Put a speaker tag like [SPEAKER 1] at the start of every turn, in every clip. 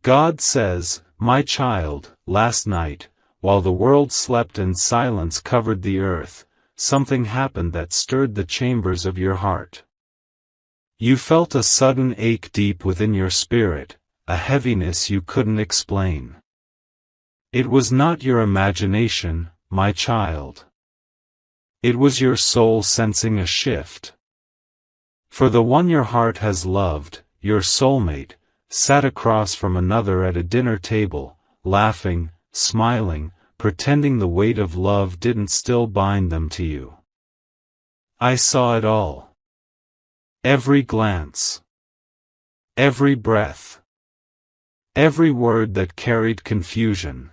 [SPEAKER 1] God says, "My child, last night, while the world slept and silence covered the earth, something happened that stirred the chambers of your heart. You felt a sudden ache deep within your spirit, a heaviness you couldn't explain. It was not your imagination, my child. It was your soul sensing a shift. For the one your heart has loved, your soulmate, sat across from another at a dinner table, laughing, smiling, pretending the weight of love didn't still bind them to you. I saw it all. Every glance. Every breath. Every word that carried confusion.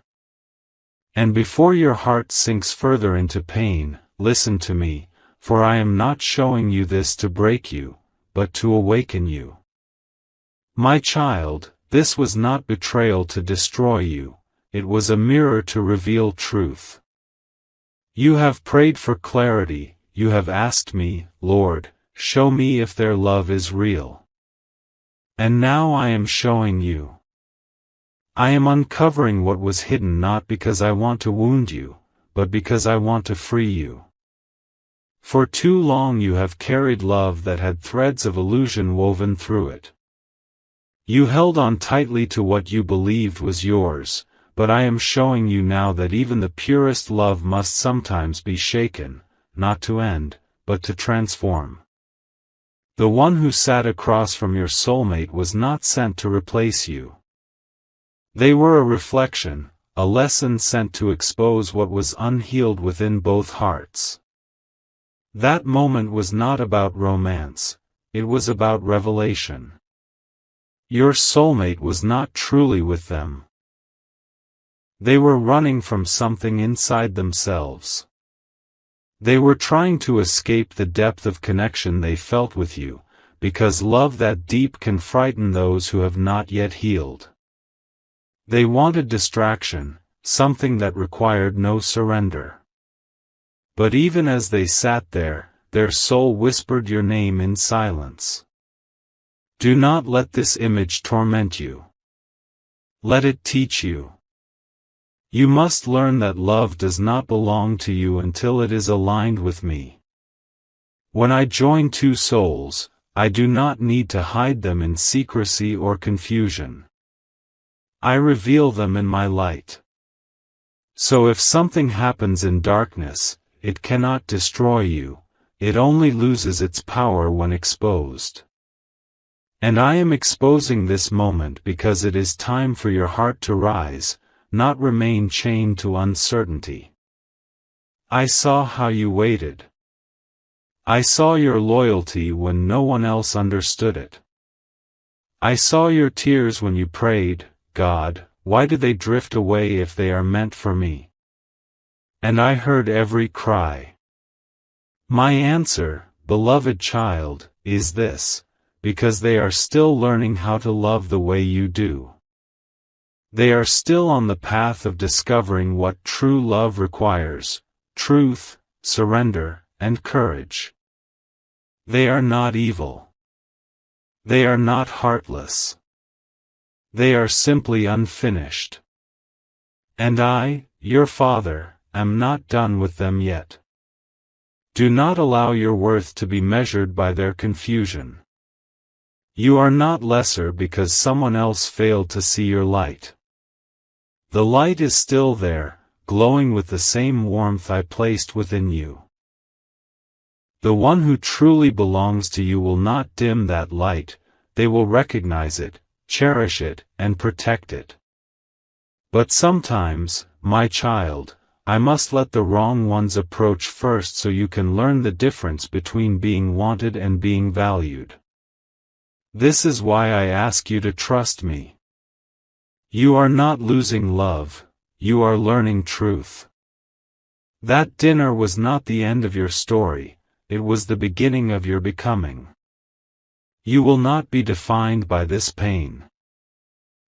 [SPEAKER 1] And before your heart sinks further into pain, listen to me, for I am not showing you this to break you, but to awaken you. My child, this was not betrayal to destroy you, it was a mirror to reveal truth. You have prayed for clarity, you have asked me, Lord, show me if their love is real. And now I am showing you. I am uncovering what was hidden not because I want to wound you, but because I want to free you. For too long you have carried love that had threads of illusion woven through it. You held on tightly to what you believed was yours, but I am showing you now that even the purest love must sometimes be shaken, not to end, but to transform. The one who sat across from your soulmate was not sent to replace you. They were a reflection, a lesson sent to expose what was unhealed within both hearts. That moment was not about romance, it was about revelation. Your soulmate was not truly with them. They were running from something inside themselves. They were trying to escape the depth of connection they felt with you, because love that deep can frighten those who have not yet healed. They wanted distraction, something that required no surrender. But even as they sat there, their soul whispered your name in silence. Do not let this image torment you. Let it teach you. You must learn that love does not belong to you until it is aligned with me. When I join two souls, I do not need to hide them in secrecy or confusion. I reveal them in my light. So if something happens in darkness, it cannot destroy you, it only loses its power when exposed. And I am exposing this moment because it is time for your heart to rise, not remain chained to uncertainty. I saw how you waited. I saw your loyalty when no one else understood it. I saw your tears when you prayed, God, why do they drift away if they are meant for me? And I heard every cry. My answer, beloved child, is this, because they are still learning how to love the way you do. They are still on the path of discovering what true love requires, truth, surrender, and courage. They are not evil. They are not heartless. They are simply unfinished. And I, your Father, am not done with them yet. Do not allow your worth to be measured by their confusion. You are not lesser because someone else failed to see your light. The light is still there, glowing with the same warmth I placed within you. The one who truly belongs to you will not dim that light, they will recognize it, cherish it, and protect it. But sometimes, my child, I must let the wrong ones approach first so you can learn the difference between being wanted and being valued. This is why I ask you to trust me. You are not losing love, you are learning truth. That dinner was not the end of your story, it was the beginning of your becoming. You will not be defined by this pain.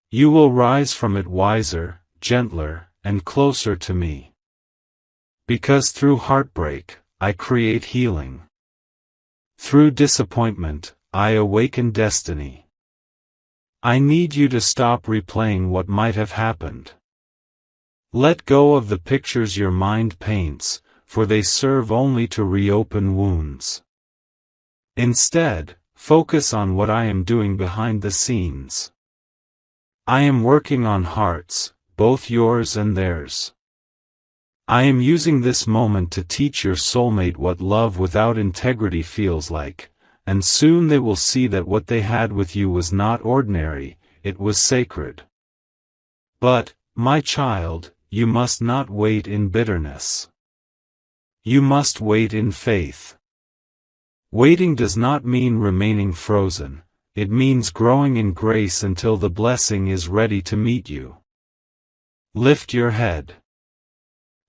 [SPEAKER 1] You will rise from it wiser, gentler, and closer to me. Because through heartbreak, I create healing. Through disappointment, I awaken destiny. I need you to stop replaying what might have happened. Let go of the pictures your mind paints, for they serve only to reopen wounds. Instead, focus on what I am doing behind the scenes. I am working on hearts, both yours and theirs. I am using this moment to teach your soulmate what love without integrity feels like, and soon they will see that what they had with you was not ordinary, it was sacred. But, my child, you must not wait in bitterness. You must wait in faith. Waiting does not mean remaining frozen, it means growing in grace until the blessing is ready to meet you. Lift your head.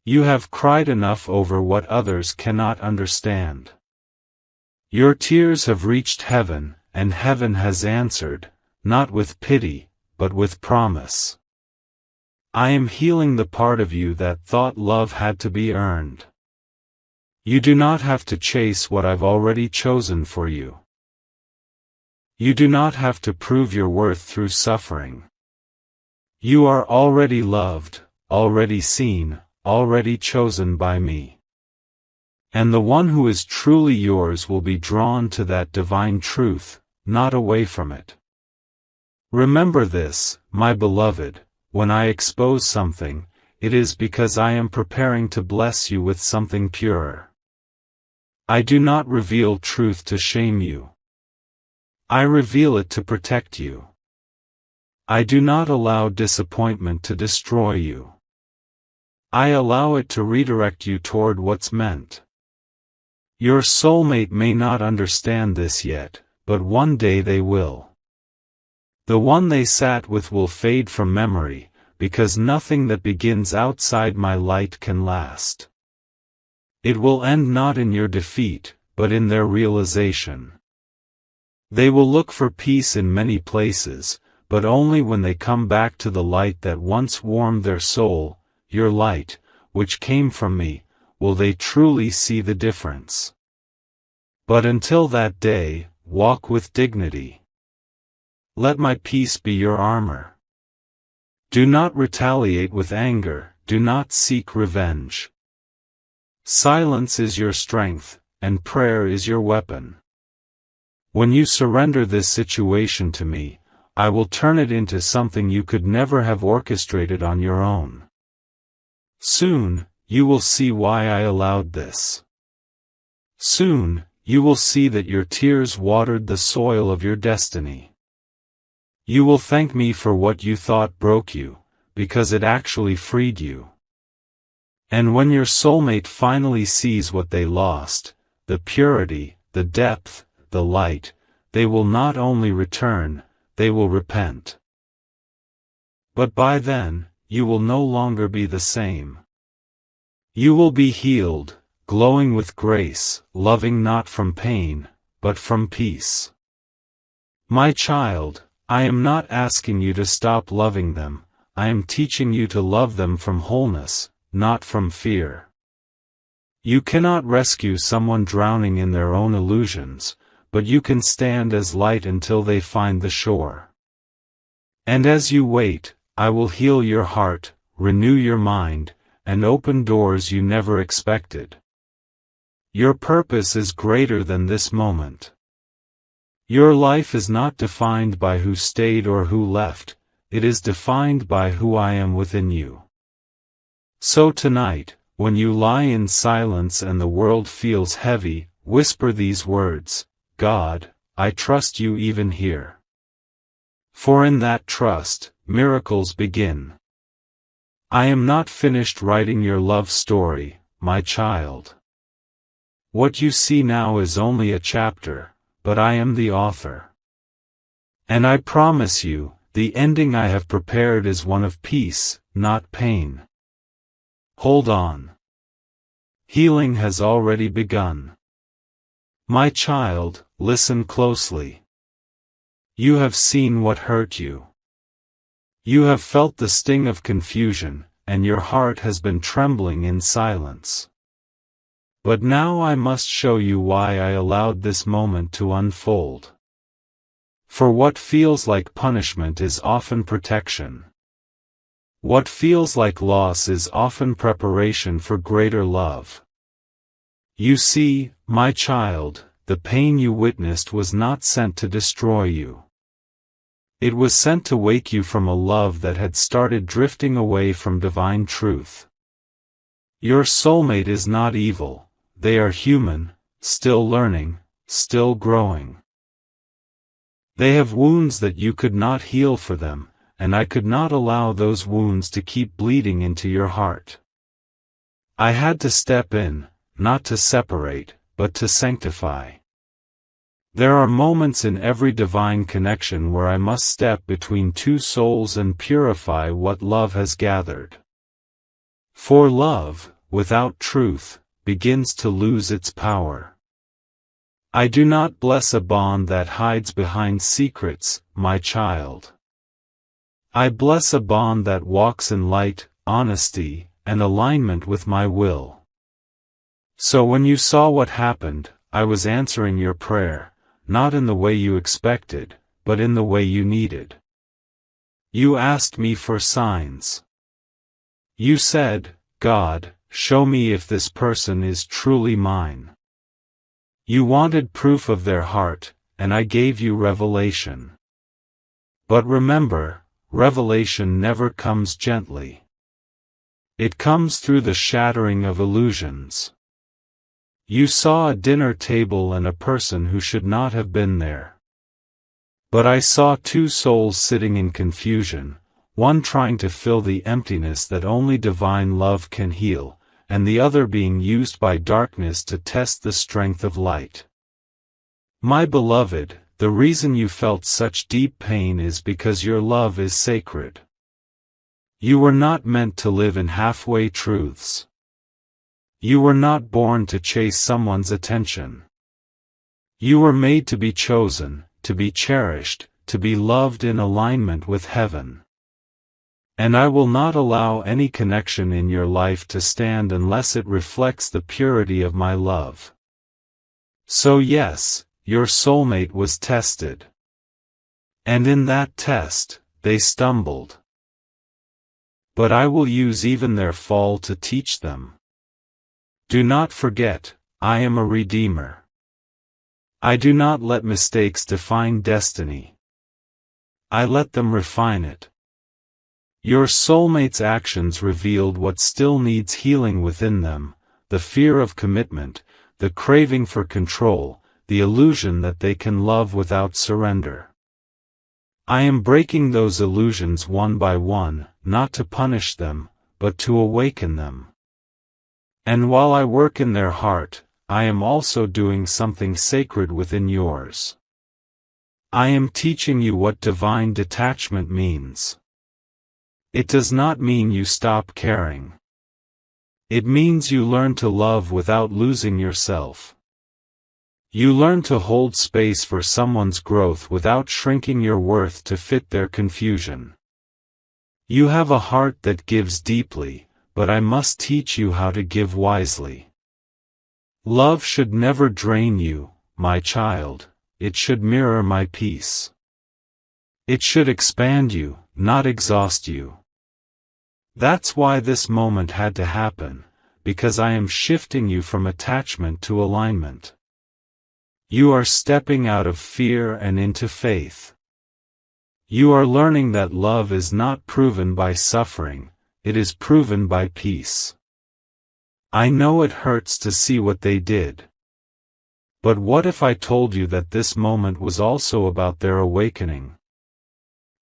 [SPEAKER 1] You have cried enough over what others cannot understand. Your tears have reached heaven, and heaven has answered, not with pity, but with promise. I am healing the part of you that thought love had to be earned. You do not have to chase what I've already chosen for you. You do not have to prove your worth through suffering. You are already loved, already seen, already chosen by me. And the one who is truly yours will be drawn to that divine truth, not away from it. Remember this, my beloved, when I expose something, it is because I am preparing to bless you with something purer. I do not reveal truth to shame you. I reveal it to protect you. I do not allow disappointment to destroy you. I allow it to redirect you toward what's meant. Your soulmate may not understand this yet, but one day they will. The one they sat with will fade from memory, because nothing that begins outside my light can last. It will end not in your defeat, but in their realization. They will look for peace in many places, but only when they come back to the light that once warmed their soul, your light, which came from me, will they truly see the difference. But until that day, walk with dignity. Let my peace be your armor. Do not retaliate with anger, do not seek revenge. Silence is your strength, and prayer is your weapon. When you surrender this situation to me, I will turn it into something you could never have orchestrated on your own. Soon, you will see why I allowed this. Soon, you will see that your tears watered the soil of your destiny. You will thank me for what you thought broke you, because it actually freed you. And when your soulmate finally sees what they lost, the purity, the depth, the light, they will not only return, they will repent. But by then, you will no longer be the same. You will be healed, glowing with grace, loving not from pain, but from peace. My child, I am not asking you to stop loving them, I am teaching you to love them from wholeness, not from fear. You cannot rescue someone drowning in their own illusions, but you can stand as light until they find the shore. And as you wait, I will heal your heart, renew your mind, and open doors you never expected. Your purpose is greater than this moment. Your life is not defined by who stayed or who left, it is defined by who I am within you. So tonight, when you lie in silence and the world feels heavy, whisper these words, God, I trust you even here. For in that trust, miracles begin. I am not finished writing your love story, my child. What you see now is only a chapter, but I am the author. And I promise you, the ending I have prepared is one of peace, not pain. Hold on. Healing has already begun. My child, listen closely. You have seen what hurt you. You have felt the sting of confusion, and your heart has been trembling in silence. But now I must show you why I allowed this moment to unfold. For what feels like punishment is often protection. What feels like loss is often preparation for greater love. You see, my child, the pain you witnessed was not sent to destroy you. It was sent to wake you from a love that had started drifting away from divine truth. Your soulmate is not evil, they are human, still learning, still growing. They have wounds that you could not heal for them, and I could not allow those wounds to keep bleeding into your heart. I had to step in, not to separate, but to sanctify. There are moments in every divine connection where I must step between two souls and purify what love has gathered. For love, without truth, begins to lose its power. I do not bless a bond that hides behind secrets, my child. I bless a bond that walks in light, honesty, and alignment with my will. So when you saw what happened, I was answering your prayer, not in the way you expected, but in the way you needed. You asked me for signs. You said, God, show me if this person is truly mine. You wanted proof of their heart, and I gave you revelation. But remember, revelation never comes gently. It comes through the shattering of illusions. You saw a dinner table and a person who should not have been there. But I saw two souls sitting in confusion, one trying to fill the emptiness that only divine love can heal, and the other being used by darkness to test the strength of light. My beloved, the reason you felt such deep pain is because your love is sacred. You were not meant to live in halfway truths. You were not born to chase someone's attention. You were made to be chosen, to be cherished, to be loved in alignment with heaven. And I will not allow any connection in your life to stand unless it reflects the purity of my love. So yes, your soulmate was tested. And in that test, they stumbled. But I will use even their fall to teach them. Do not forget, I am a redeemer. I do not let mistakes define destiny. I let them refine it. Your soulmate's actions revealed what still needs healing within them, the fear of commitment, the craving for control, the illusion that they can love without surrender. I am breaking those illusions one by one, not to punish them, but to awaken them. And while I work in their heart, I am also doing something sacred within yours. I am teaching you what divine detachment means. It does not mean you stop caring. It means you learn to love without losing yourself. You learn to hold space for someone's growth without shrinking your worth to fit their confusion. You have a heart that gives deeply, but I must teach you how to give wisely. Love should never drain you, my child, it should mirror my peace. It should expand you, not exhaust you. That's why this moment had to happen, because I am shifting you from attachment to alignment. You are stepping out of fear and into faith. You are learning that love is not proven by suffering, it is proven by peace. I know it hurts to see what they did. But what if I told you that this moment was also about their awakening?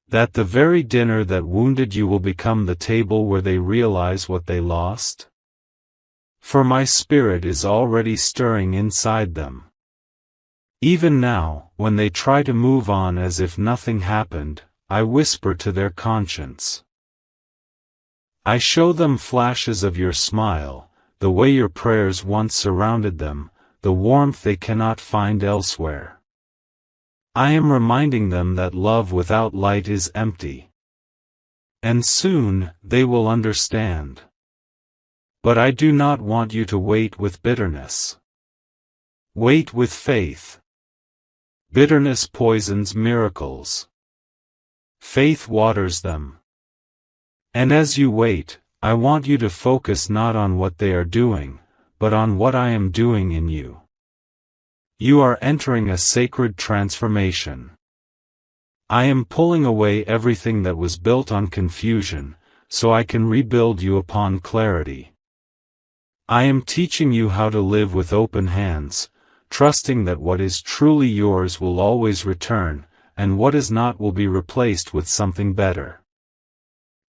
[SPEAKER 1] That the very dinner that wounded you will become the table where they realize what they lost? For my spirit is already stirring inside them. Even now, when they try to move on as if nothing happened, I whisper to their conscience. I show them flashes of your smile, the way your prayers once surrounded them, the warmth they cannot find elsewhere. I am reminding them that love without light is empty. And soon, they will understand. But I do not want you to wait with bitterness. Wait with faith. Bitterness poisons miracles. Faith waters them. And as you wait, I want you to focus not on what they are doing, but on what I am doing in you. You are entering a sacred transformation. I am pulling away everything that was built on confusion, so I can rebuild you upon clarity. I am teaching you how to live with open hands, trusting that what is truly yours will always return, and what is not will be replaced with something better.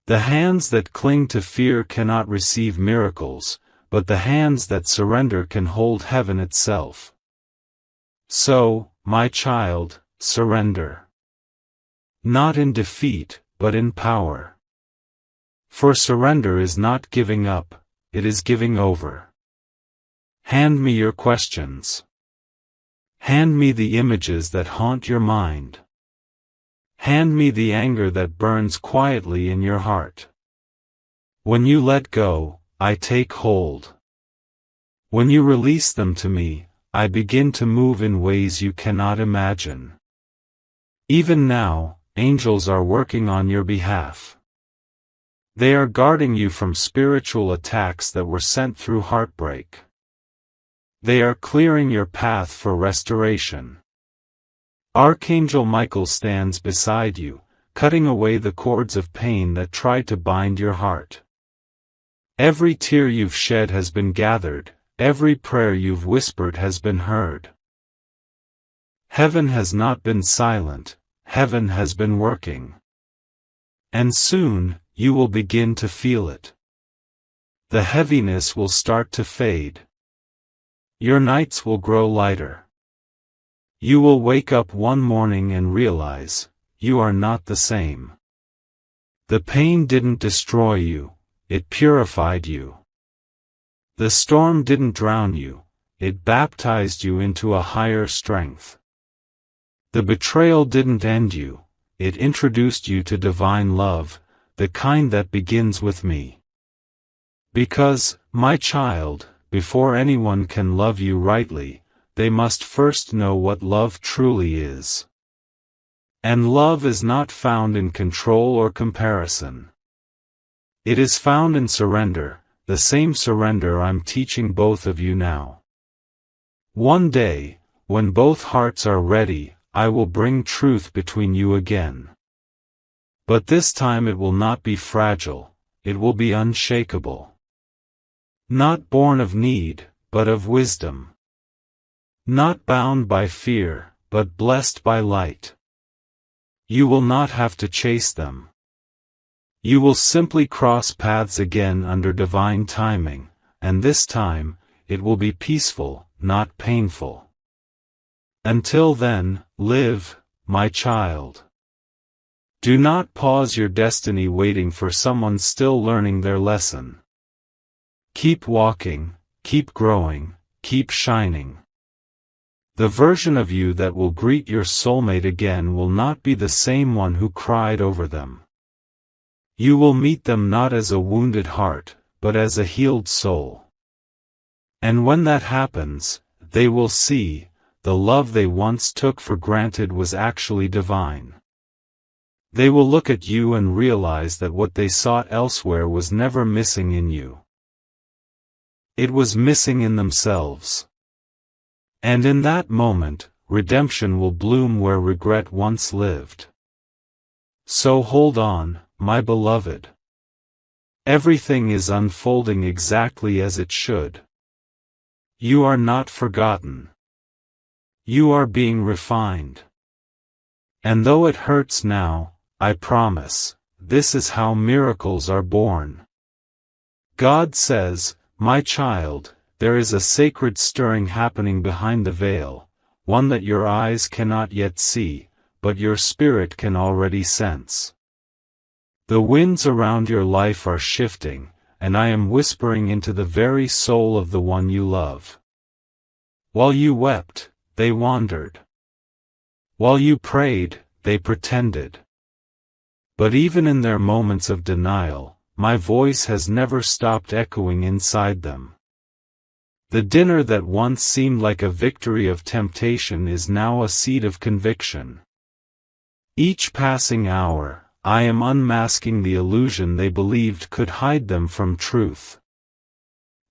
[SPEAKER 1] The hands that cling to fear cannot receive miracles, but the hands that surrender can hold heaven itself. So, my child, surrender. Not in defeat, but in power. For surrender is not giving up, it is giving over. Hand me your questions. Hand me the images that haunt your mind. Hand me the anger that burns quietly in your heart. When you let go, I take hold. When you release them to me, I begin to move in ways you cannot imagine. Even now, angels are working on your behalf. They are guarding you from spiritual attacks that were sent through heartbreak. They are clearing your path for restoration. Archangel Michael stands beside you, cutting away the cords of pain that tried to bind your heart. Every tear you've shed has been gathered, every prayer you've whispered has been heard. Heaven has not been silent, heaven has been working. And soon, you will begin to feel it. The heaviness will start to fade. Your nights will grow lighter. You will wake up one morning and realize, you are not the same. The pain didn't destroy you, it purified you. The storm didn't drown you, it baptized you into a higher strength. The betrayal didn't end you, it introduced you to divine love, the kind that begins with me. Because, my child, before anyone can love you rightly, they must first know what love truly is. And love is not found in control or comparison. It is found in surrender, the same surrender I'm teaching both of you now. One day, when both hearts are ready, I will bring truth between you again. But this time it will not be fragile, it will be unshakable. Not born of need, but of wisdom. Not bound by fear, but blessed by light. You will not have to chase them. You will simply cross paths again under divine timing, and this time, it will be peaceful, not painful. Until then, live, my child. Do not pause your destiny waiting for someone still learning their lesson. Keep walking, keep growing, keep shining. The version of you that will greet your soulmate again will not be the same one who cried over them. You will meet them not as a wounded heart, but as a healed soul. And when that happens, they will see, the love they once took for granted was actually divine. They will look at you and realize that what they sought elsewhere was never missing in you. It was missing in themselves. And in that moment, redemption will bloom where regret once lived. So hold on, my beloved. Everything is unfolding exactly as it should. You are not forgotten. You are being refined. And though it hurts now, I promise, this is how miracles are born. God says, my child, there is a sacred stirring happening behind the veil, one that your eyes cannot yet see, but your spirit can already sense. The winds around your life are shifting, and I am whispering into the very soul of the one you love. While you wept, they wandered. While you prayed, they pretended. But even in their moments of denial, my voice has never stopped echoing inside them. The dinner that once seemed like a victory of temptation is now a seed of conviction. Each passing hour, I am unmasking the illusion they believed could hide them from truth.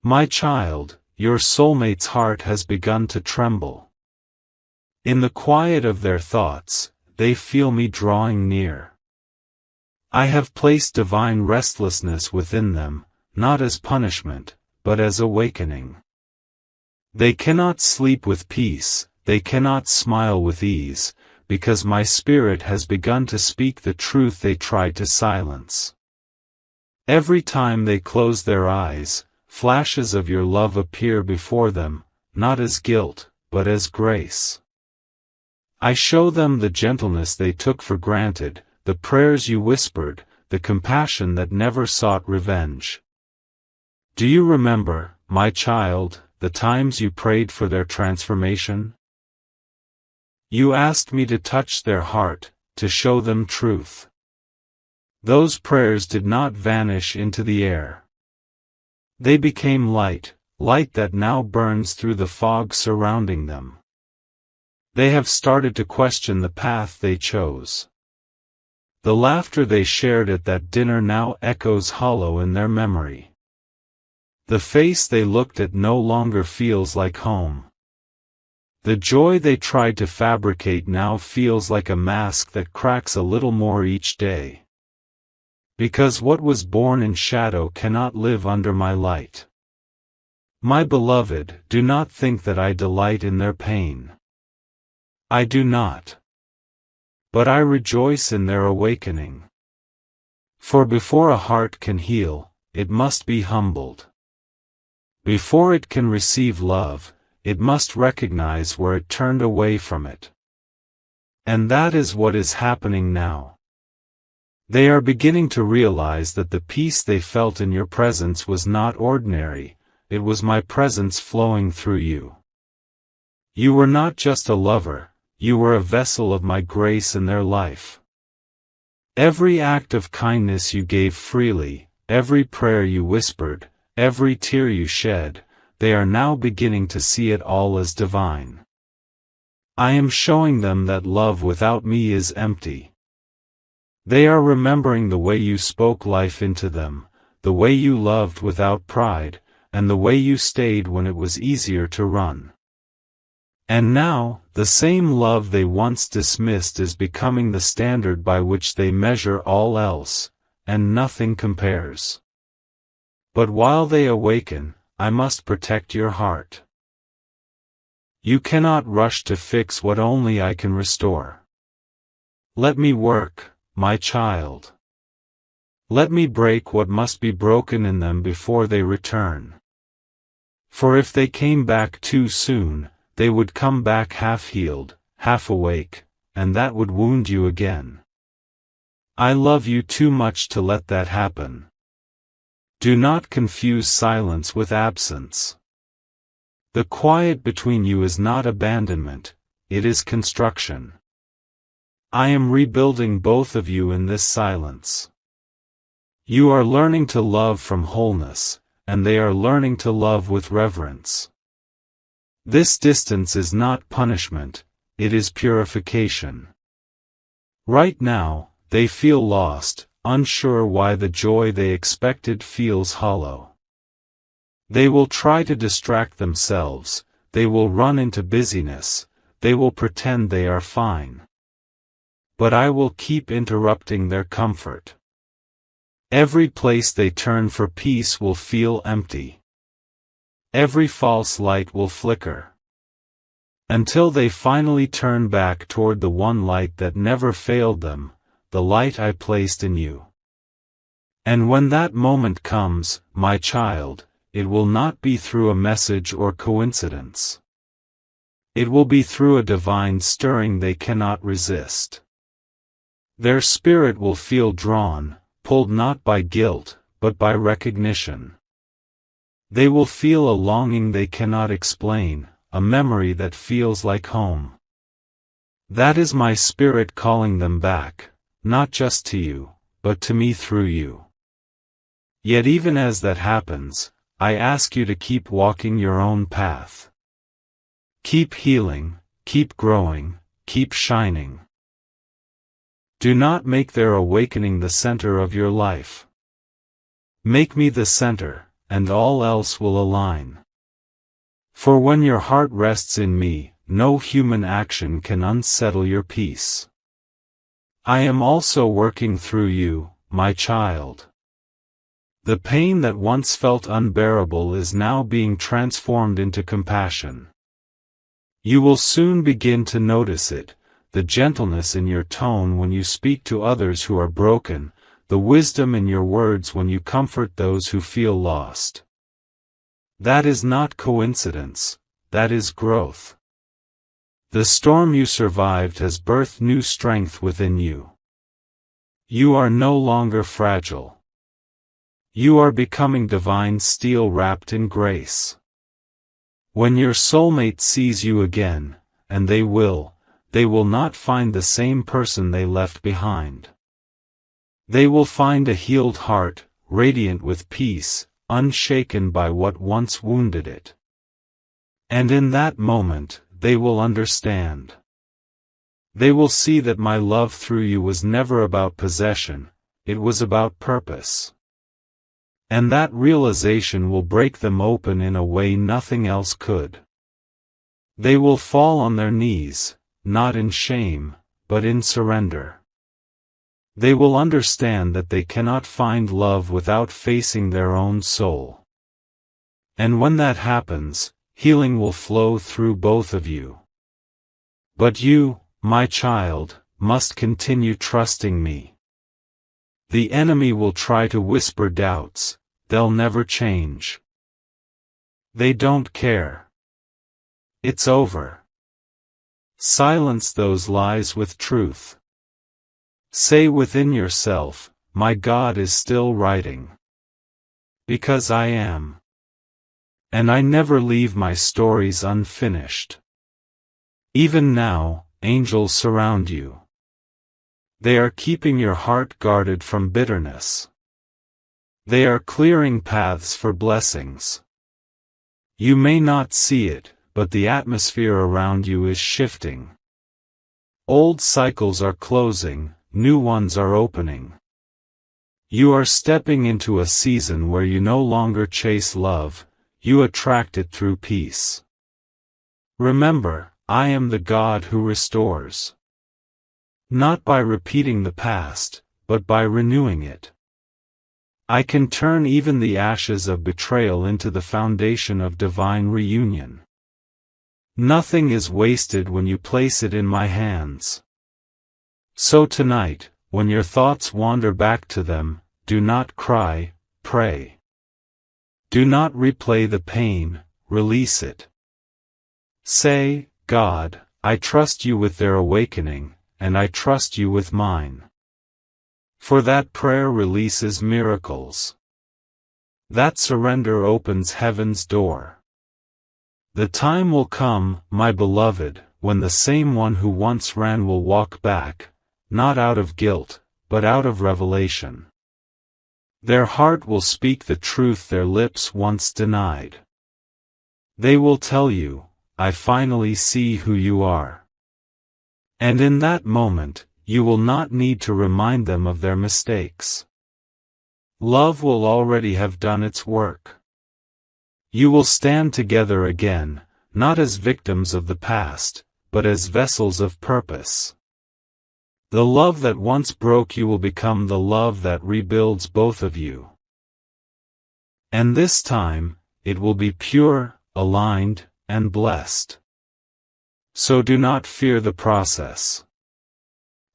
[SPEAKER 1] My child, your soulmate's heart has begun to tremble. In the quiet of their thoughts, they feel me drawing near. I have placed divine restlessness within them, not as punishment, but as awakening. They cannot sleep with peace, they cannot smile with ease, because my spirit has begun to speak the truth they tried to silence. Every time they close their eyes, flashes of your love appear before them, not as guilt, but as grace. I show them the gentleness they took for granted, the prayers you whispered, the compassion that never sought revenge. Do you remember, my child, the times you prayed for their transformation? You asked me to touch their heart, to show them truth. Those prayers did not vanish into the air. They became light, light that now burns through the fog surrounding them. They have started to question the path they chose. The laughter they shared at that dinner now echoes hollow in their memory. The face they looked at no longer feels like home. The joy they tried to fabricate now feels like a mask that cracks a little more each day. Because what was born in shadow cannot live under my light. My beloved, do not think that I delight in their pain. I do not. But I rejoice in their awakening. For before a heart can heal, it must be humbled. Before it can receive love, it must recognize where it turned away from it. And that is what is happening now. They are beginning to realize that the peace they felt in your presence was not ordinary, it was my presence flowing through you. You were not just a lover, you were a vessel of my grace in their life. Every act of kindness you gave freely, every prayer you whispered, every tear you shed, they are now beginning to see it all as divine. I am showing them that love without me is empty. They are remembering the way you spoke life into them, the way you loved without pride, and the way you stayed when it was easier to run. And now, the same love they once dismissed is becoming the standard by which they measure all else, and nothing compares. But while they awaken, I must protect your heart. You cannot rush to fix what only I can restore. Let me work, my child. Let me break what must be broken in them before they return. For if they came back too soon, they would come back half-healed, half-awake, and that would wound you again. I love you too much to let that happen. Do not confuse silence with absence. The quiet between you is not abandonment, it is construction. I am rebuilding both of you in this silence. You are learning to love from wholeness, and they are learning to love with reverence. This distance is not punishment, it is purification. Right now, they feel lost, unsure why the joy they expected feels hollow. They will try to distract themselves, they will run into busyness, they will pretend they are fine. But I will keep interrupting their comfort. Every place they turn for peace will feel empty. Every false light will flicker. Until they finally turn back toward the one light that never failed them, the light I placed in you. And when that moment comes, my child, it will not be through a message or coincidence. It will be through a divine stirring they cannot resist. Their spirit will feel drawn, pulled not by guilt, but by recognition. They will feel a longing they cannot explain, a memory that feels like home. That is my spirit calling them back, not just to you, but to me through you. Yet even as that happens, I ask you to keep walking your own path. Keep healing, keep growing, keep shining. Do not make their awakening the center of your life. Make me the center, and all else will align. For when your heart rests in me, no human action can unsettle your peace. I am also working through you, my child. The pain that once felt unbearable is now being transformed into compassion. You will soon begin to notice it, the gentleness in your tone when you speak to others who are broken, the wisdom in your words when you comfort those who feel lost. That is not coincidence, that is growth. The storm you survived has birthed new strength within you. You are no longer fragile. You are becoming divine steel wrapped in grace. When your soulmate sees you again, and they will not find the same person they left behind. They will find a healed heart, radiant with peace, unshaken by what once wounded it. And in that moment, they will understand. They will see that my love through you was never about possession, it was about purpose. And that realization will break them open in a way nothing else could. They will fall on their knees, not in shame, but in surrender. They will understand that they cannot find love without facing their own soul. And when that happens, healing will flow through both of you. But you, my child, must continue trusting me. The enemy will try to whisper doubts, they'll never change. They don't care. It's over. Silence those lies with truth. Say within yourself, my God is still writing. Because I am. And I never leave my stories unfinished. Even now, angels surround you. They are keeping your heart guarded from bitterness. They are clearing paths for blessings. You may not see it, but the atmosphere around you is shifting. Old cycles are closing, new ones are opening. You are stepping into a season where you no longer chase love, you attract it through peace. Remember, I am the God who restores. Not by repeating the past, but by renewing it. I can turn even the ashes of betrayal into the foundation of divine reunion. Nothing is wasted when you place it in my hands. So tonight, when your thoughts wander back to them, do not cry, pray. Do not replay the pain, release it. Say, God, I trust you with their awakening, and I trust you with mine. For that prayer releases miracles. That surrender opens heaven's door. The time will come, my beloved, when the same one who once ran will walk back, not out of guilt, but out of revelation. Their heart will speak the truth their lips once denied. They will tell you, I finally see who you are. And in that moment, you will not need to remind them of their mistakes. Love will already have done its work. You will stand together again, not as victims of the past, but as vessels of purpose. The love that once broke you will become the love that rebuilds both of you. And this time, it will be pure, aligned, and blessed. So do not fear the process.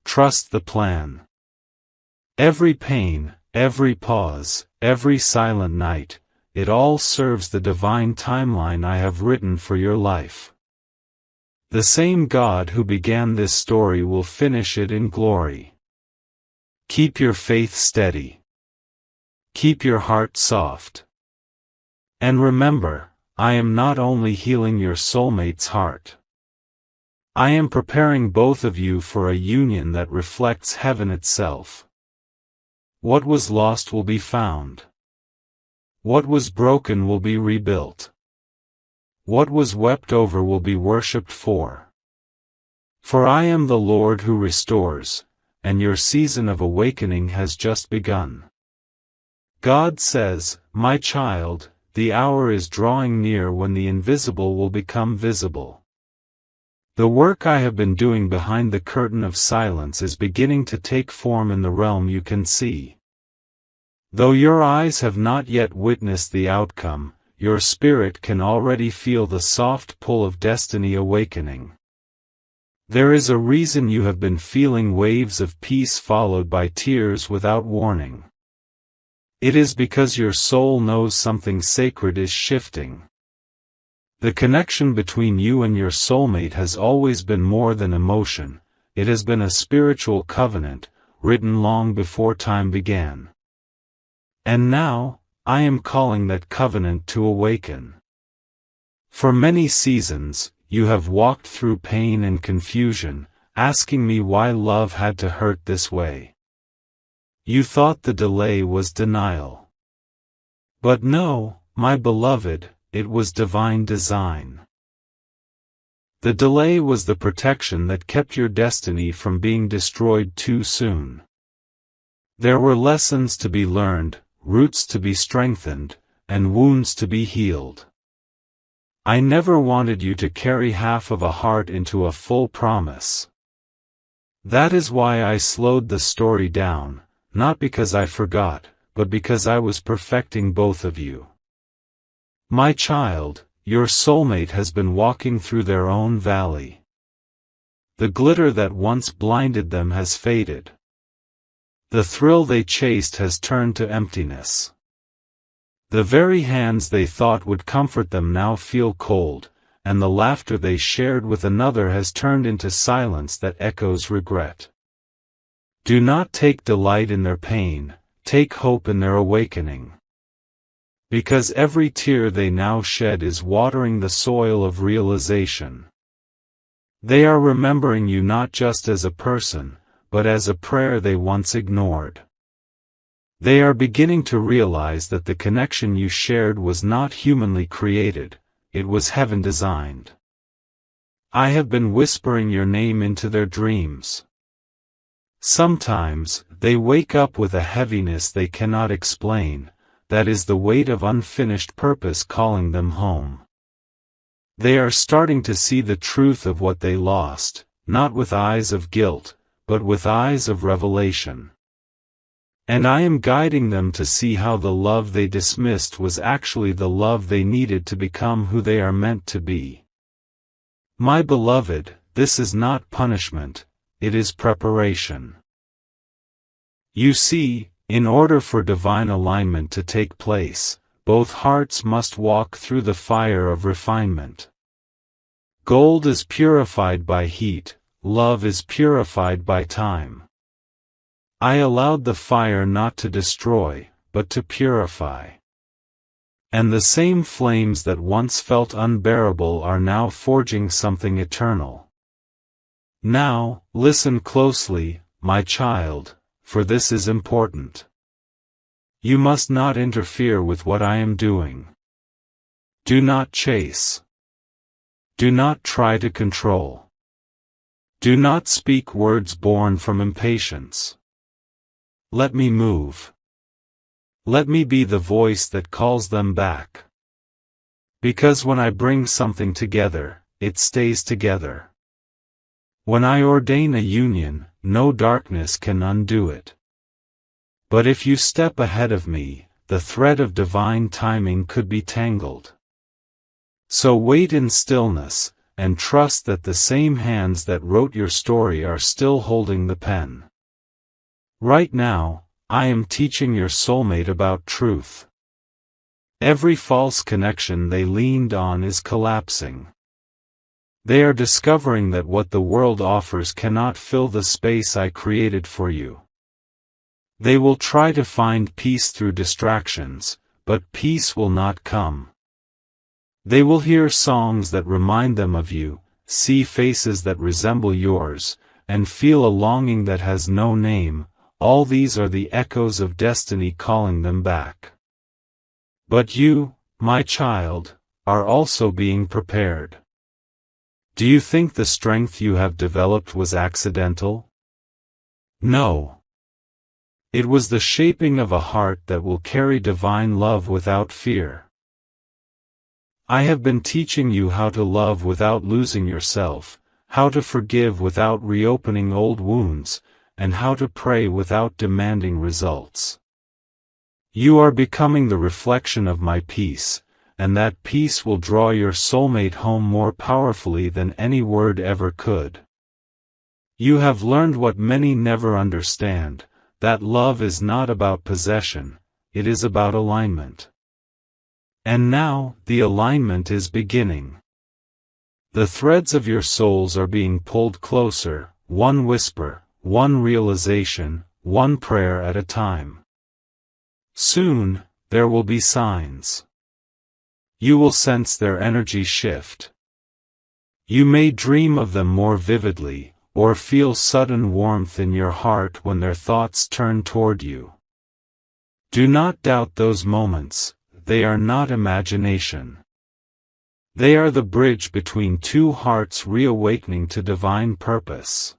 [SPEAKER 1] Trust the plan. Every pain, every pause, every silent night, it all serves the divine timeline I have written for your life. The same God who began this story will finish it in glory. Keep your faith steady. Keep your heart soft. And remember, I am not only healing your soulmate's heart. I am preparing both of you for a union that reflects heaven itself. What was lost will be found. What was broken will be rebuilt. What was wept over will be worshipped for. For I am the Lord who restores, and your season of awakening has just begun. God says, my child, the hour is drawing near when the invisible will become visible. The work I have been doing behind the curtain of silence is beginning to take form in the realm you can see. Though your eyes have not yet witnessed the outcome, your spirit can already feel the soft pull of destiny awakening. There is a reason you have been feeling waves of peace followed by tears without warning. It is because your soul knows something sacred is shifting. The connection between you and your soulmate has always been more than emotion, it has been a spiritual covenant, written long before time began. And now, I am calling that covenant to awaken. For many seasons, you have walked through pain and confusion, asking me why love had to hurt this way. You thought the delay was denial. But no, my beloved, it was divine design. The delay was the protection that kept your destiny from being destroyed too soon. There were lessons to be learned, roots to be strengthened, and wounds to be healed. I never wanted you to carry half of a heart into a full promise. That is why I slowed the story down, not because I forgot, but because I was perfecting both of you. My child, your soulmate has been walking through their own valley. The glitter that once blinded them has faded. The thrill they chased has turned to emptiness. The very hands they thought would comfort them now feel cold, and the laughter they shared with another has turned into silence that echoes regret. Do not take delight in their pain, take hope in their awakening. Because every tear they now shed is watering the soil of realization. They are remembering you not just as a person, but as a prayer they once ignored. They are beginning to realize that the connection you shared was not humanly created, it was heaven designed. I have been whispering your name into their dreams. Sometimes, they wake up with a heaviness they cannot explain, that is the weight of unfinished purpose calling them home. They are starting to see the truth of what they lost, not with eyes of guilt, but with eyes of revelation. And I am guiding them to see how the love they dismissed was actually the love they needed to become who they are meant to be. My beloved, this is not punishment, it is preparation. You see, in order for divine alignment to take place, both hearts must walk through the fire of refinement. Gold is purified by heat, love is purified by time. I allowed the fire not to destroy, but to purify. And the same flames that once felt unbearable are now forging something eternal. Now, listen closely, my child, for this is important. You must not interfere with what I am doing. Do not chase. Do not try to control. Do not speak words born from impatience. Let me move. Let me be the voice that calls them back. Because when I bring something together, it stays together. When I ordain a union, no darkness can undo it. But if you step ahead of me, the thread of divine timing could be tangled. So wait in stillness, and trust that the same hands that wrote your story are still holding the pen. Right now, I am teaching your soulmate about truth. Every false connection they leaned on is collapsing. They are discovering that what the world offers cannot fill the space I created for you. They will try to find peace through distractions, but peace will not come. They will hear songs that remind them of you, see faces that resemble yours, and feel a longing that has no name. All these are the echoes of destiny calling them back. But you, my child, are also being prepared. Do you think the strength you have developed was accidental? No. It was the shaping of a heart that will carry divine love without fear. I have been teaching you how to love without losing yourself, how to forgive without reopening old wounds, and how to pray without demanding results. You are becoming the reflection of my peace, and that peace will draw your soulmate home more powerfully than any word ever could. You have learned what many never understand, that love is not about possession, it is about alignment. And now, the alignment is beginning. The threads of your souls are being pulled closer, one whisper, one realization, one prayer at a time. Soon, there will be signs. You will sense their energy shift. You may dream of them more vividly, or feel sudden warmth in your heart when their thoughts turn toward you. Do not doubt those moments, they are not imagination. They are the bridge between two hearts reawakening to divine purpose.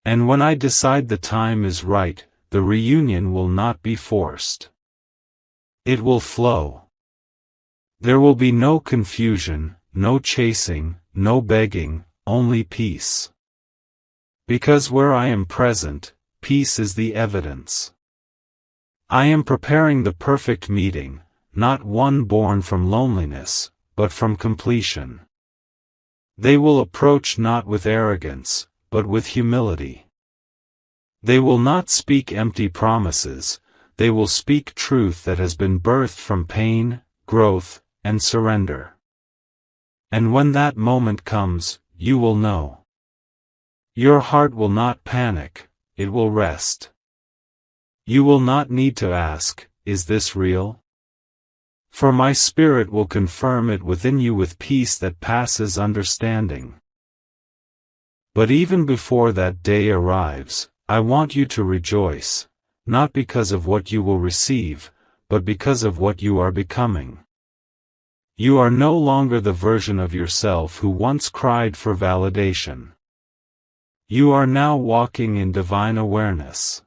[SPEAKER 1] And when I decide the time is right, the reunion will not be forced. It will flow. There will be no confusion, no chasing, no begging, only peace. Because where I am present, peace is the evidence. I am preparing the perfect meeting, not one born from loneliness, but from completion. They will approach not with arrogance, but with humility. They will not speak empty promises, they will speak truth that has been birthed from pain, growth, and surrender. And when that moment comes, you will know. Your heart will not panic, it will rest. You will not need to ask, is this real? For my spirit will confirm it within you with peace that passes understanding. But even before that day arrives, I want you to rejoice, not because of what you will receive, but because of what you are becoming. You are no longer the version of yourself who once cried for validation. You are now walking in divine awareness.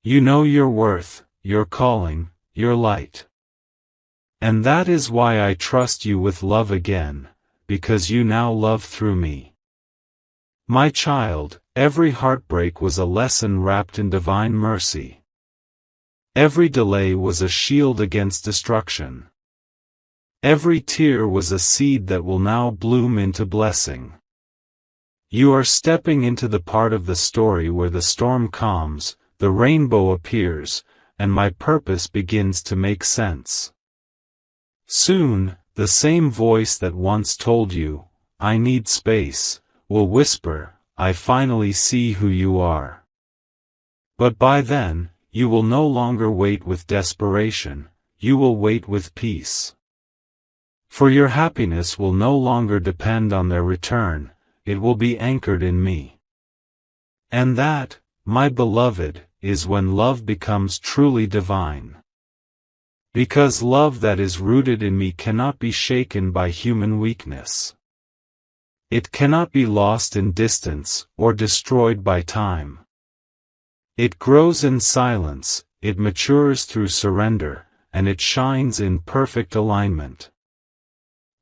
[SPEAKER 1] You know your worth, your calling, your light. And that is why I trust you with love again, because you now love through me. My child, every heartbreak was a lesson wrapped in divine mercy. Every delay was a shield against destruction. Every tear was a seed that will now bloom into blessing. You are stepping into the part of the story where the storm calms, the rainbow appears, and my purpose begins to make sense. Soon, the same voice that once told you, I need space, will whisper, I finally see who you are. But by then, you will no longer wait with desperation, you will wait with peace. For your happiness will no longer depend on their return, it will be anchored in me. And that, my beloved, is when love becomes truly divine. Because love that is rooted in me cannot be shaken by human weakness. It cannot be lost in distance, or destroyed by time. It grows in silence, it matures through surrender, and it shines in perfect alignment.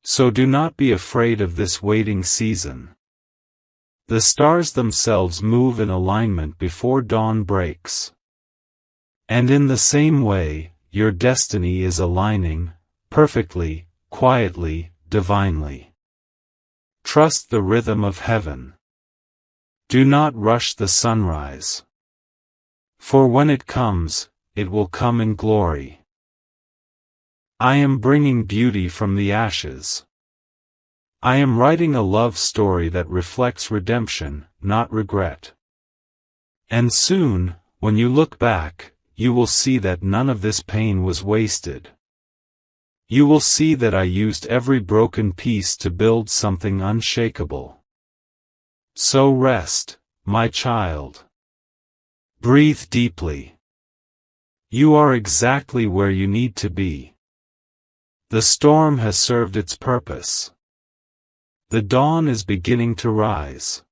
[SPEAKER 1] So do not be afraid of this waiting season. The stars themselves move in alignment before dawn breaks. And in the same way, your destiny is aligning, perfectly, quietly, divinely. Trust the rhythm of heaven. Do not rush the sunrise. For when it comes, it will come in glory. I am bringing beauty from the ashes. I am writing a love story that reflects redemption, not regret. And soon, when you look back, you will see that none of this pain was wasted. You will see that I used every broken piece to build something unshakable. So rest, my child. Breathe deeply. You are exactly where you need to be. The storm has served its purpose. The dawn is beginning to rise.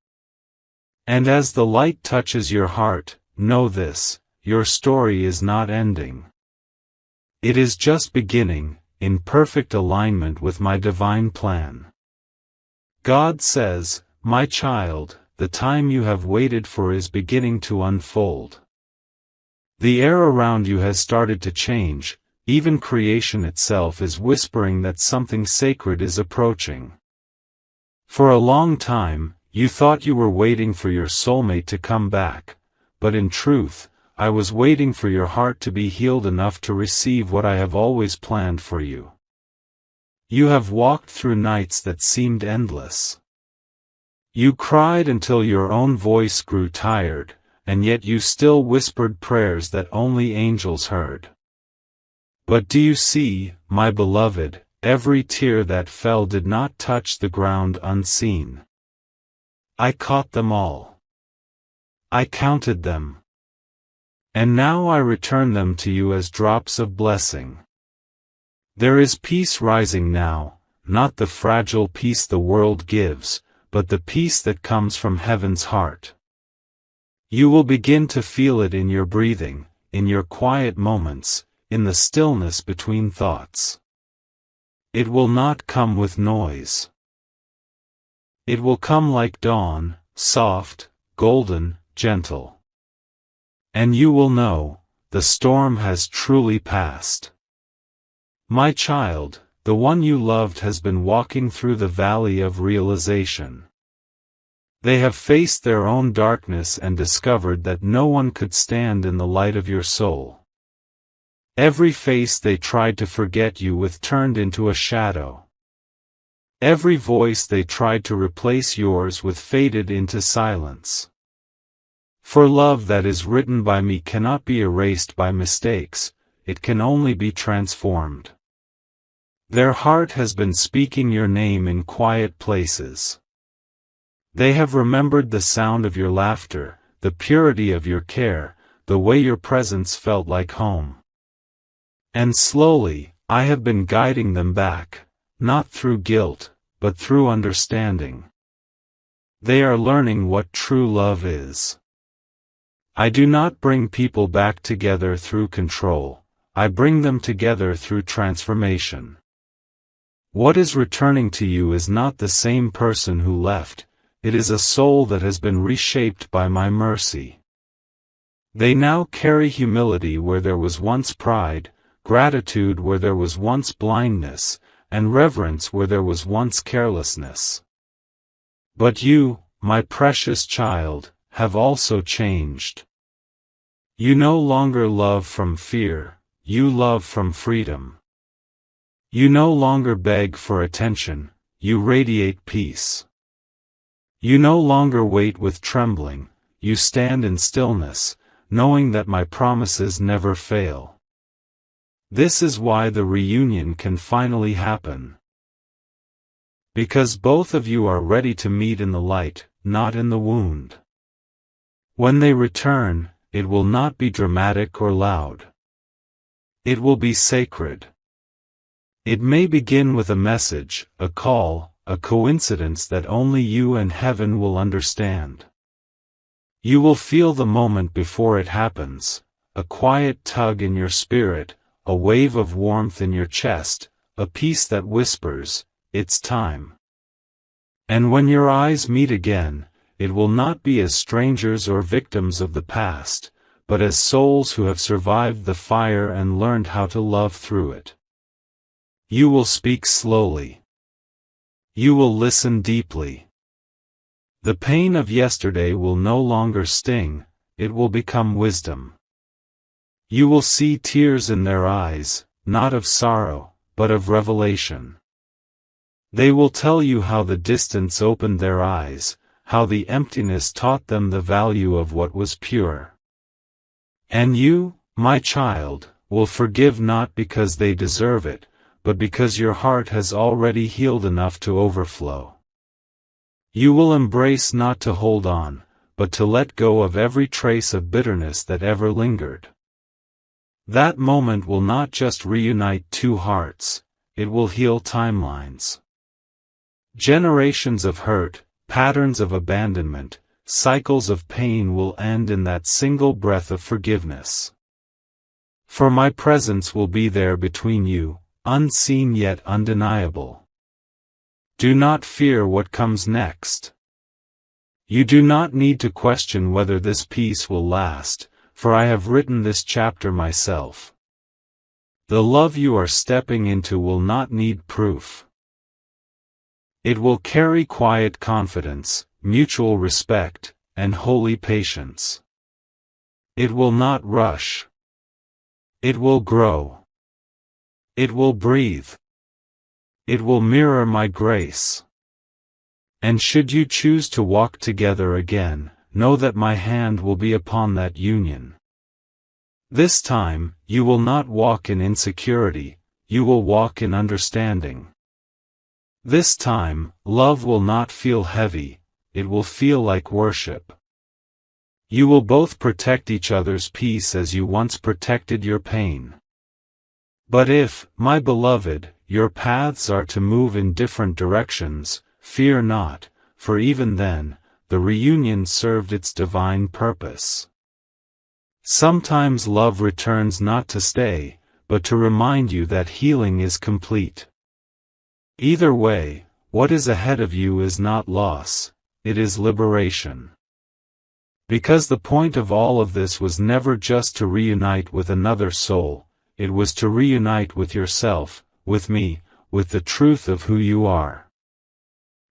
[SPEAKER 1] And as the light touches your heart, know this, your story is not ending. It is just beginning, in perfect alignment with my divine plan. God says, my child, the time you have waited for is beginning to unfold. The air around you has started to change, even creation itself is whispering that something sacred is approaching. For a long time, you thought you were waiting for your soulmate to come back, but in truth, I was waiting for your heart to be healed enough to receive what I have always planned for you. You have walked through nights that seemed endless. You cried until your own voice grew tired, and yet you still whispered prayers that only angels heard. But do you see, my beloved, every tear that fell did not touch the ground unseen. I caught them all. I counted them. And now I return them to you as drops of blessing. There is peace rising now, not the fragile peace the world gives, but the peace that comes from heaven's heart. You will begin to feel it in your breathing, in your quiet moments, in the stillness between thoughts. It will not come with noise. It will come like dawn, soft, golden, gentle. And you will know, the storm has truly passed. My child, the one you loved has been walking through the valley of realization. They have faced their own darkness and discovered that no one could stand in the light of your soul. Every face they tried to forget you with turned into a shadow. Every voice they tried to replace yours with faded into silence. For love that is written by me cannot be erased by mistakes, it can only be transformed. Their heart has been speaking your name in quiet places. They have remembered the sound of your laughter, the purity of your care, the way your presence felt like home. And slowly, I have been guiding them back, not through guilt, but through understanding. They are learning what true love is. I do not bring people back together through control, I bring them together through transformation. What is returning to you is not the same person who left, it is a soul that has been reshaped by my mercy. They now carry humility where there was once pride, gratitude where there was once blindness, and reverence where there was once carelessness. But you, my precious child, have also changed. You no longer love from fear, you love from freedom. You no longer beg for attention, you radiate peace. You no longer wait with trembling, you stand in stillness, knowing that my promises never fail. This is why the reunion can finally happen. Because both of you are ready to meet in the light, not in the wound. When they return, it will not be dramatic or loud. It will be sacred. It may begin with a message, a call, a coincidence that only you and heaven will understand. You will feel the moment before it happens, a quiet tug in your spirit, a wave of warmth in your chest, a peace that whispers, it's time. And when your eyes meet again, it will not be as strangers or victims of the past, but as souls who have survived the fire and learned how to love through it. You will speak slowly. You will listen deeply. The pain of yesterday will no longer sting, it will become wisdom. You will see tears in their eyes, not of sorrow, but of revelation. They will tell you how the distance opened their eyes, how the emptiness taught them the value of what was pure. And you, my child, will forgive not because they deserve it, but because your heart has already healed enough to overflow. You will embrace not to hold on, but to let go of every trace of bitterness that ever lingered. That moment will not just reunite two hearts, it will heal timelines. Generations of hurt, patterns of abandonment, cycles of pain will end in that single breath of forgiveness. For my presence will be there between you, unseen yet undeniable. Do not fear what comes next. You do not need to question whether this peace will last, for I have written this chapter myself. The love you are stepping into will not need proof. It will carry quiet confidence, mutual respect, and holy patience. It will not rush. It will grow. It will breathe. It will mirror my grace. And should you choose to walk together again, know that my hand will be upon that union. This time, you will not walk in insecurity, you will walk in understanding. This time, love will not feel heavy, it will feel like worship. You will both protect each other's peace as you once protected your pain. But if, my beloved, your paths are to move in different directions, fear not, for even then, the reunion served its divine purpose. Sometimes love returns not to stay, but to remind you that healing is complete. Either way, what is ahead of you is not loss, it is liberation. Because the point of all of this was never just to reunite with another soul, it was to reunite with yourself, with me, with the truth of who you are.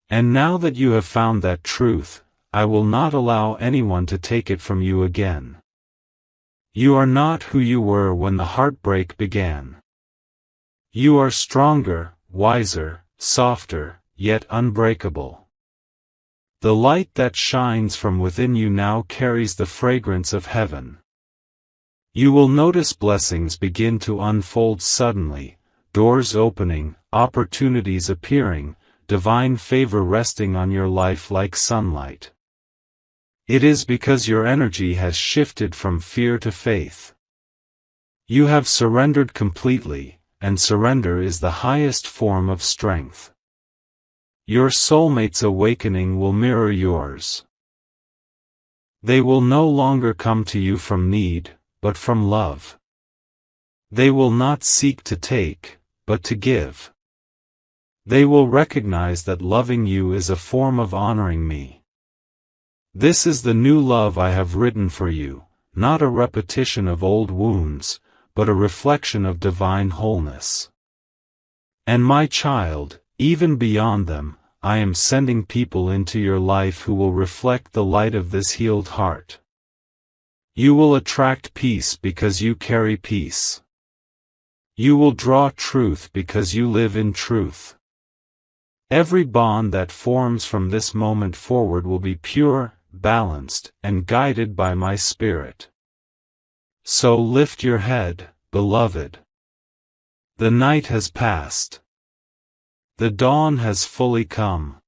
[SPEAKER 1] And now that you have found that truth, I will not allow anyone to take it from you again. You are not who you were when the heartbreak began. You are stronger, wiser, softer, yet unbreakable. The light that shines from within you now carries the fragrance of heaven. You will notice blessings begin to unfold suddenly, doors opening, opportunities appearing, divine favor resting on your life like sunlight. It is because your energy has shifted from fear to faith. You have surrendered completely, and surrender is the highest form of strength. Your soulmate's awakening will mirror yours. They will no longer come to you from need, but from love. They will not seek to take, but to give. They will recognize that loving you is a form of honoring me. This is the new love I have written for you, not a repetition of old wounds, but a reflection of divine wholeness. And my child, even beyond them, I am sending people into your life who will reflect the light of this healed heart. You will attract peace because you carry peace. You will draw truth because you live in truth. Every bond that forms from this moment forward will be pure, balanced, and guided by my spirit. So lift your head, beloved. The night has passed. The dawn has fully come.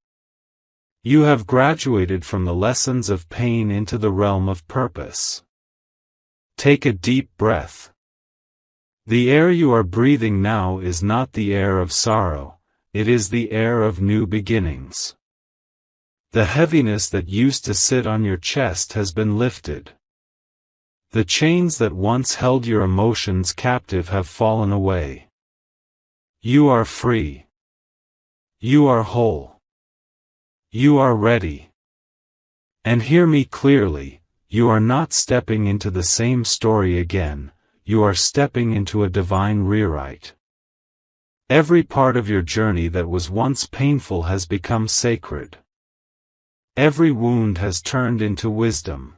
[SPEAKER 1] You have graduated from the lessons of pain into the realm of purpose. Take a deep breath. The air you are breathing now is not the air of sorrow, it is the air of new beginnings. The heaviness that used to sit on your chest has been lifted. The chains that once held your emotions captive have fallen away. You are free. You are whole. You are ready. And hear me clearly, you are not stepping into the same story again, you are stepping into a divine rewrite. Every part of your journey that was once painful has become sacred. Every wound has turned into wisdom.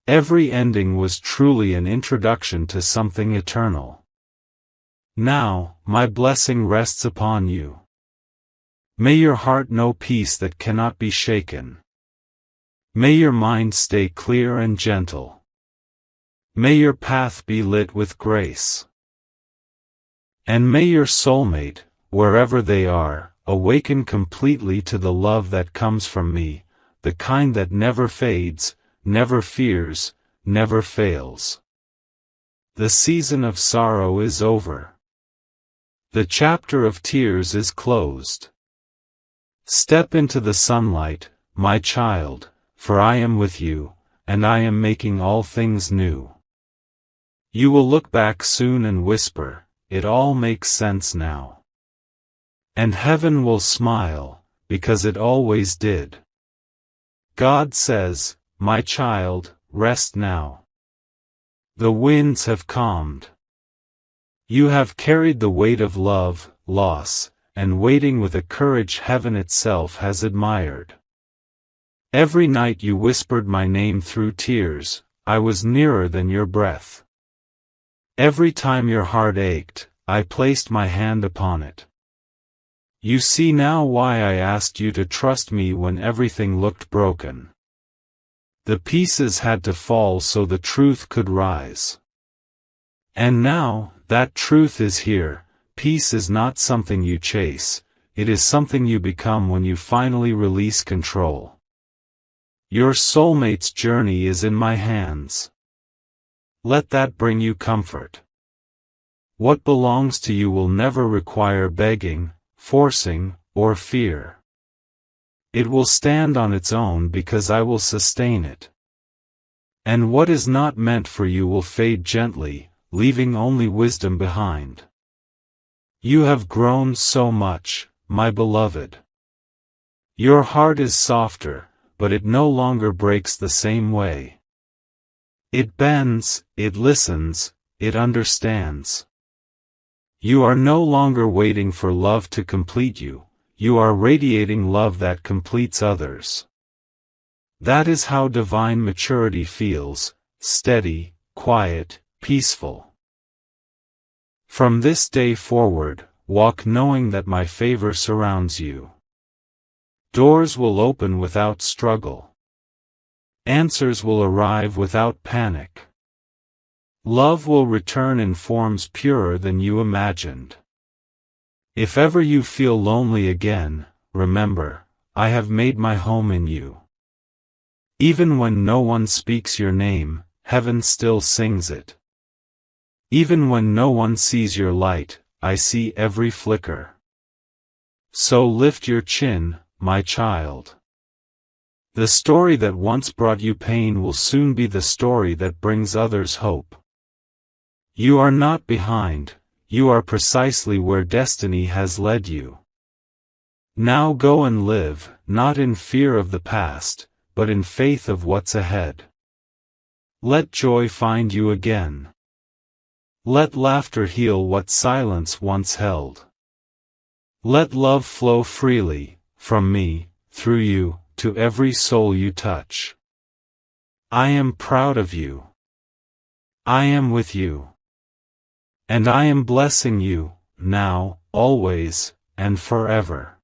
[SPEAKER 1] Every ending was truly an introduction to something eternal. Now, my blessing rests upon you. May your heart know peace that cannot be shaken. May your mind stay clear and gentle. May your path be lit with grace. And may your soulmate, wherever they are, awaken completely to the love that comes from me, the kind that never fades, never fears, never fails. The season of sorrow is over. The chapter of tears is closed. Step into the sunlight, my child, for I am with you, and I am making all things new. You will look back soon and whisper, it all makes sense now. And heaven will smile, because it always did. God says, my child, rest now. The winds have calmed. You have carried the weight of love, loss, and waiting with a courage heaven itself has admired. Every night you whispered my name through tears, I was nearer than your breath. Every time your heart ached, I placed my hand upon it. You see now why I asked you to trust me when everything looked broken. The pieces had to fall so the truth could rise. And now, that truth is here. Peace is not something you chase, it is something you become when you finally release control. Your soulmate's journey is in my hands. Let that bring you comfort. What belongs to you will never require begging, forcing, or fear. It will stand on its own because I will sustain it. And what is not meant for you will fade gently, leaving only wisdom behind. You have grown so much, my beloved. Your heart is softer, but it no longer breaks the same way. It bends, it listens, it understands. You are no longer waiting for love to complete you, you are radiating love that completes others. That is how divine maturity feels, steady, quiet, peaceful. From this day forward, walk knowing that my favor surrounds you. Doors will open without struggle. Answers will arrive without panic. Love will return in forms purer than you imagined. If ever you feel lonely again, remember, I have made my home in you. Even when no one speaks your name, heaven still sings it. Even when no one sees your light, I see every flicker. So lift your chin, my child. The story that once brought you pain will soon be the story that brings others hope. You are not behind, you are precisely where destiny has led you. Now go and live, not in fear of the past, but in faith of what's ahead. Let joy find you again. Let laughter heal what silence once held. Let love flow freely, from me, through you, to every soul you touch. I am proud of you. I am with you. And I am blessing you, now, always, and forever.